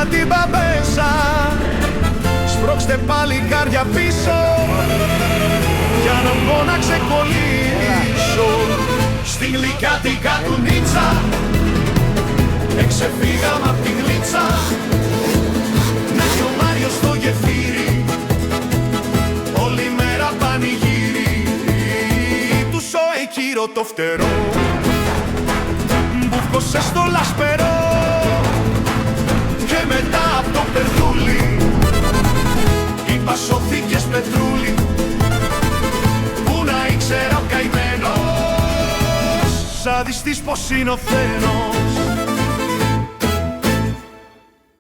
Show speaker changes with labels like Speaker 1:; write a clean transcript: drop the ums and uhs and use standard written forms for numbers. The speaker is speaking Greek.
Speaker 1: την μπαμπέσα. Σπρώξτε παλικάρια πίσω για να μπω να ξεκολλήσω. Στη γλυκιά την κατουνίτσα εξεφύγαμε απ' τη γλίτσα. Να κι ο Μάριος στο γεφύρι όλη μέρα πανηγύρι. Του σώε κύρο το φτερό, μπουκώσε στο λασπερό και μετά απ' το περδούλι είπα σωθήκες πετρούλι. Πού να ήξερα ο καημένος σαδιστής πως είναι ο Θένος.